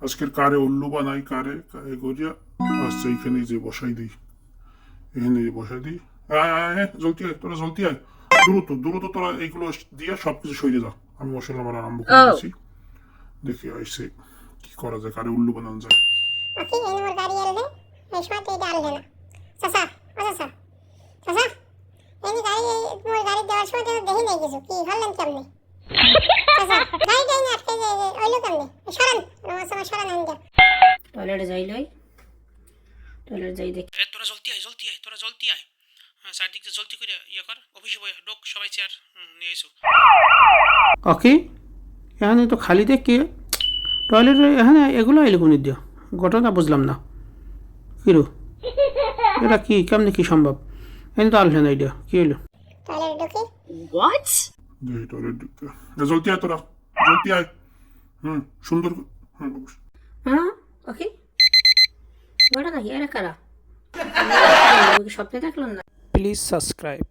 আজকের কারে উল্লু বানাই কারে কারে করিয়া আচ্ছা এইখানে যে বসাই দিই, এখানে যে বসাই দিই। আয় আয় আয় জলদি আয়, তোরা জলদি আয়, দ্রুত দ্রুত তোরা এইগুলো দিয়ে সবকিছু সরিয়ে দাও। আমি মশলা মারা আরম্ভ করে দিয়েছি। দেখি আইসে কি করা যায়, কারে উল্লু বানানো যায়। ওকে এই মোর গাড়ি এলে এই সময় তো এটা আনলে না চাচা ও চাচা চাচা এই গাড়ি মোর গাড়ি দেওয়ার সময় তো দেখি নাই কিছু কি ভাবলেন কেমনে চাচা গাড়িটা না আটকে ওইলো কেমনে সরান আমার সময় সরান আনগা টয়লেটে যাই লই, টয়লেট যাই দেখি। তোরা জলদি আয় জলদি আয়, তোরা জলদি আয়। হ্যাঁ চারদিকে জলদি করে ইয়ে কর, অফিসে বই ঢোক, সবাই চেয়ার নিয়ে এসো। ওকে এখানে তো খালি দেখে টয়লেটে এখানে এগুলো এলে কোন দিও ঘটনা বুঝলাম না কিরো এটা কি কেমনে কি সম্ভব এখানে তো আলছে না এটা কি হলো টয়লেট ঢুকে হোয়াট? দেখি টয়লেট ঢুকতে জলদি আয় তোরা, জলদি আয়। সুন্দর অবশ্য। হ্যাঁ ওকে ঘটনা কি? এরা কারা? স্বপ্নে দেখলাম না। Please subscribe.